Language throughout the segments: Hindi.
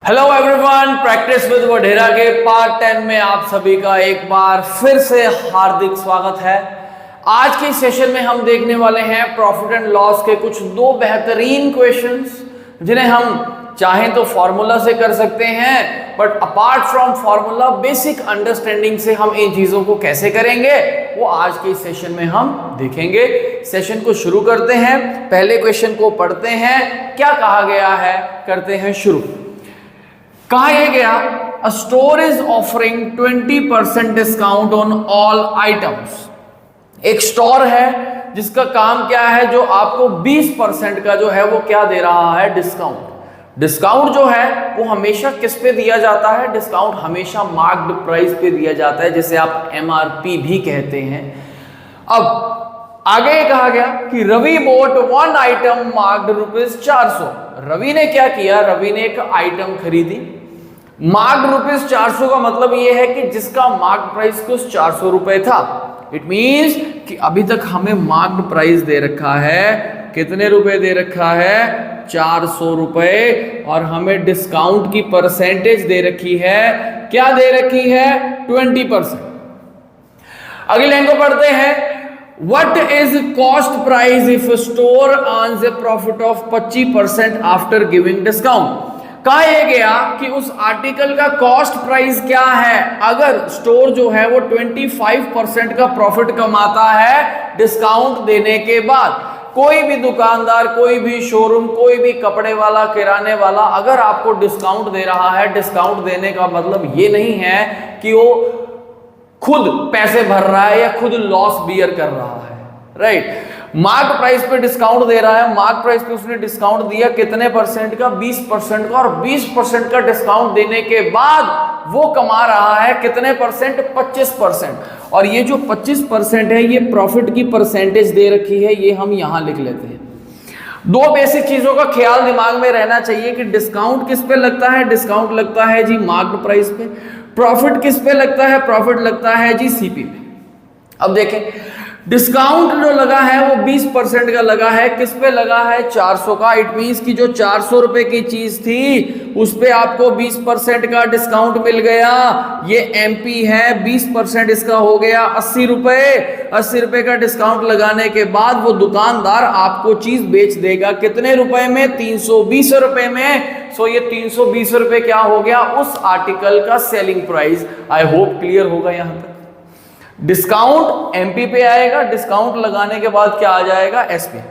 Hello everyone, practice with Vadhera के पार्ट 10 में आप सभी का एक बार फिर से हार्दिक स्वागत है। आज के सेशन में हम देखने वाले हैं प्रॉफिट एंड लॉस के कुछ दो बेहतरीन क्वेश्चंस, जिन्हें हम चाहें तो फॉर्मूला से कर सकते हैं, but apart from formula basic understanding से हम इन चीजों को कैसे करेंगे वो आज के सेशन में हम देखेंगे। सेशन को शुरू करते हैं, पहले क्वेश्चन को पढ़ते हैं। क्या कहा गया है, करते हैं शुरू। कहा यह गया, a store is offering 20% discount on all items. एक स्टोर है जिसका काम क्या है, जो आपको 20% का जो है वो क्या दे रहा है, डिस्काउंट। डिस्काउंट जो है वो हमेशा किस पे दिया जाता है, डिस्काउंट हमेशा मार्क्ड प्राइस पे दिया जाता है, जिसे आप MRP भी कहते हैं। अब आगे कहा गया कि Ravi bought 1 item marked ₹400। Ravi ने क्या किया, रवि ने एक आइटम खरीदी। मार्क्ड ₹400 का मतलब यह है कि जिसका मार्क्ड प्राइस कुछ 400 रुपए था। इट मींस कि अभी तक हमें मार्क्ड प्राइस दे रखा है, कितने रुपए दे रखा है, 400 रुपए, और हमें डिस्काउंट की परसेंटेज दे रखी है, क्या दे रखी है, 20%। अगली लाइन को पढ़ते हैं। What is cost price if a store earns a profit of 25% after giving discount? कहा यह गया कि उस आर्टिकल का कॉस्ट प्राइस क्या है अगर स्टोर जो है वो 25% का प्रॉफिट कमाता है डिस्काउंट देने के बाद। कोई भी दुकानदार, कोई भी शोरूम, कोई भी कपड़े वाला, किराने वाला अगर आपको डिस्काउंट दे रहा है, डिस्काउंट देने का मतलब ये नहीं है कि वो खुद पैसे भर रहा है या खुद लॉस बियर कर रहा है, राइट। मार्क प्राइस पे डिस्काउंट दे रहा है, मार्क प्राइस पे उसने डिस्काउंट दिया कितने परसेंट का, 20% का, और 20% का डिस्काउंट देने के बाद वो कमा रहा है कितने परसेंट, 25%। और ये जो 25% है ये प्रॉफिट की परसेंटेज दे रखी है, ये हम यहां लिख लेते हैं। दो बेसिक चीजों का ख्याल दिमाग में रहना चाहिए कि डिस्काउंट किस पे लगता है, डिस्काउंट लगता है जी मार्क्ड प्राइस पे। प्रॉफिट किस पे लगता है, प्रॉफिट लगता है जी CP पे। अब देखें, डिस्काउंट जो लगा है वो 20% का लगा है, किस पे लगा है, 400 का। इट मींस की जो 400 रुपए की चीज थी उस पे आपको 20% का डिस्काउंट मिल गया। ये MP है, 20% इसका हो गया 80 रुपए। 80 रुपए का डिस्काउंट लगाने के बाद वो दुकानदार आपको चीज बेच देगा कितने रुपए में, 320 रुपए में। सो ये 320 रुपए क्या हो गया, उस आर्टिकल का selling price. I hope clear होगा यहां तक। डिस्काउंट MP पे आएगा, डिस्काउंट लगाने के बाद क्या आ जाएगा, SP।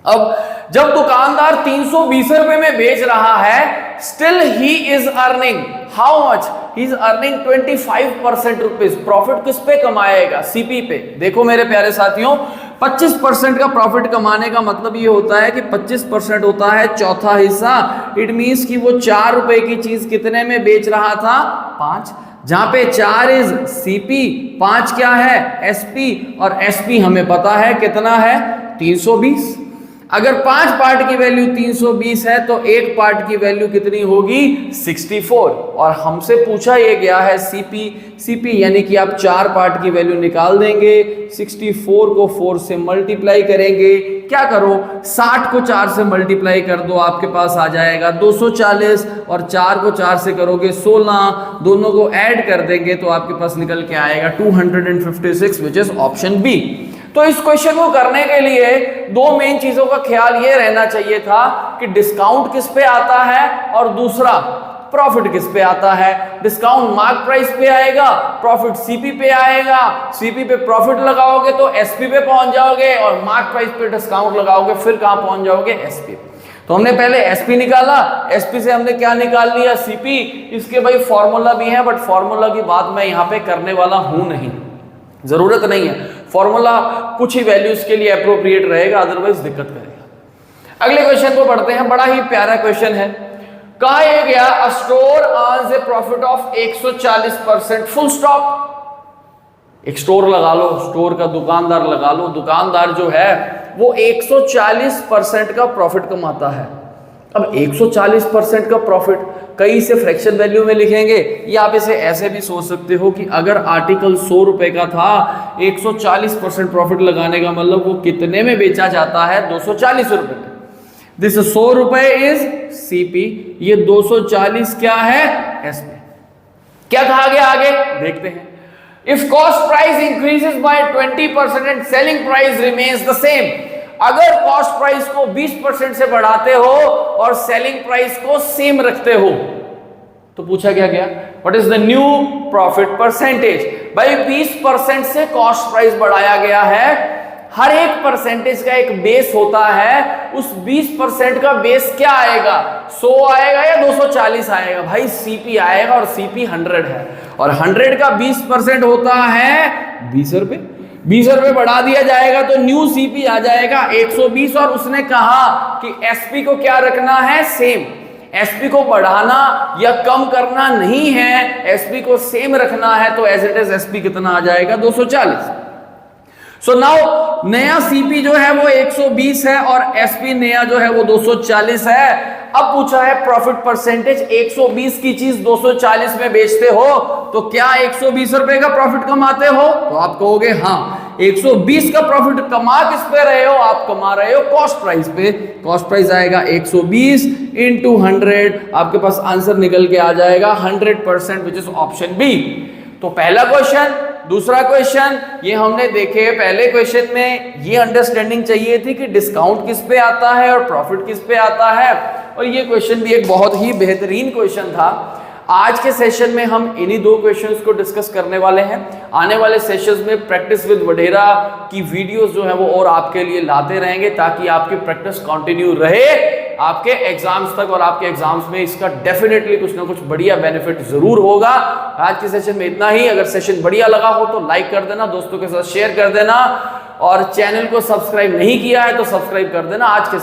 अब जब दुकानदार 320 रुपए में बेच रहा है, still he is earning how much, he is earning 25% rupees. Profit किस पे कमाएगा, CP पे। देखो मेरे प्यारे साथियों, 25% का प्रॉफिट कमाने का मतलब ये होता है कि 25% होता है चौथा हिस्सा। इट मींस कि वो 4 रुपए की चीज कितने में बेच रहा था, 5। जहां पे 4 इज CP, 5 क्या है, SP, और SP हमें पता है कितना है, 320। अगर 5 पार्ट की वैल्यू 320 है तो 1 पार्ट की वैल्यू कितनी होगी, 64। और हमसे पूछा ये गया है CP यानी कि आप 4 पार्ट की वैल्यू निकाल देंगे, 64 को 4 से मल्टीप्लाई करेंगे। क्या करो, 60 को 4 से मल्टीप्लाई कर दो, आपके पास आ जाएगा 240, और 4 को 4 से करोगे 16, दोनों को ऐड कर देंगे तो आपके पास निकल के आएगा 256, विच इज ऑप्शन B। तो इस क्वेश्चन को करने के लिए दो मेन चीजों का ख्याल ये रहना चाहिए था कि डिस्काउंट किस पे आता है और दूसरा प्रॉफिट किस पे आता है। डिस्काउंट मार्क प्राइस पे आएगा, प्रॉफिट CP पे आएगा। CP पे प्रॉफिट लगाओगे तो SP पे पहुंच जाओगे, और मार्क प्राइस पे डिस्काउंट लगाओगे फिर कहां पहुंच जाओगे, SP। तो हमने पहले SP निकाला, SP से हमने क्या निकाल लिया, CP। इसके भाई फॉर्मूला भी है, बट फॉर्मूला की बात मैं यहां पे करने वाला हूं नहीं, जरूरत नहीं है। फॉर्मूला कुछ ही वैल्यूज के लिए अप्रोप्रिएट रहेगा, अदरवाइज दिक्कत करेगा। अगले क्वेश्चन को पढ़ते हैं, बड़ा ही प्यारा क्वेश्चन है। कहा यह गया, a store earns a profit of 140%, full stop. एक स्टोर लगा लो, स्टोर का दुकानदार लगा लो, दुकानदार जो है वो 140% का प्रॉफिट कमाता है। अब 140% का प्रॉफिट कई से फ्रैक्शन वैल्यू में लिखेंगे, या आप इसे ऐसे भी सोच सकते हो कि अगर आर्टिकल 100 रुपए का था, 140% प्रॉफिट लगाने का मतलब वो कितने में बेचा जाता है, 240 रुपए में। दिस 100 रुपए इज सीपी, ये 240 क्या है एसपी। क्या कहा गया आगे देखते हैं। If cost price increases by 20% and selling price remains the same, अगर कॉस्ट प्राइस को 20% से बढ़ाते हो और सेलिंग प्राइस को सेम रखते हो तो पूछा क्या गया, what is the new profit percentage. भाई 20% से कॉस्ट प्राइस बढ़ाया गया है, हर एक परसेंटेज का एक बेस होता है, उस 20% का बेस क्या आएगा, 100 आएगा या 240 आएगा, भाई सीपी आएगा और सीपी 100 है और 100 का 20% होता है 20 रुपए। 20 रुपए बढ़ा दिया जाएगा तो न्यू सीपी आ जाएगा 120 और उसने कहा कि एसपी को क्या रखना है सेम, एसपी को बढ़ाना या कम करना नहीं है, एसपी को सेम रखना है, तो एज इट इज एसपी कितना आ जाएगा 240। सो नाउ नया सीपी जो है वो 120 है और एसपी नया जो है वो 240 है। अब पूछा है प्रॉफिट परसेंटेज, 120 की चीज 240 में बेचते हो तो क्या 120 रुपए का प्रॉफिट कमाते हो, तो आप कहोगे हाँ 120 का प्रॉफिट कमा किस पे रहे हो, आप कमा रहे हो कॉस्ट प्राइस पे। कॉस्ट प्राइस आएगा 120 इंटू 100, आपके पास आंसर निकल के आ जाएगा 100%, विच इज ऑप्शन बी। तो पहला क्वेश्चन, दूसरा क्वेश्चन ये हमने देखे। पहले क्वेश्चन में ये अंडरस्टैंडिंग चाहिए थी कि डिस्काउंट किस पे आता है और प्रॉफिट किस पे आता है, और ये क्वेश्चन भी एक बहुत ही बेहतरीन क्वेश्चन था। आज के सेशन में हम इन्हीं दो क्वेश्चंस को डिस्कस करने वाले हैं। आने वाले सेशंस में प्रैक्टिस विद वडेरा की वीडियोस जो है वो और आपके लिए लाते रहेंगे ताकि आपकी प्रैक्टिस कंटिन्यू रहे आपके एग्जाम्स तक, और आपके एग्जाम्स में इसका डेफिनेटली कुछ ना कुछ बढ़िया बेनिफिट जरूर होगा। आज के सेशन में इतना ही। अगर सेशन बढ़िया लगा हो तो लाइक कर देना, दोस्तों के साथ शेयर कर देना, और चैनल को सब्सक्राइब नहीं किया है तो सब्सक्राइब कर देना। आज के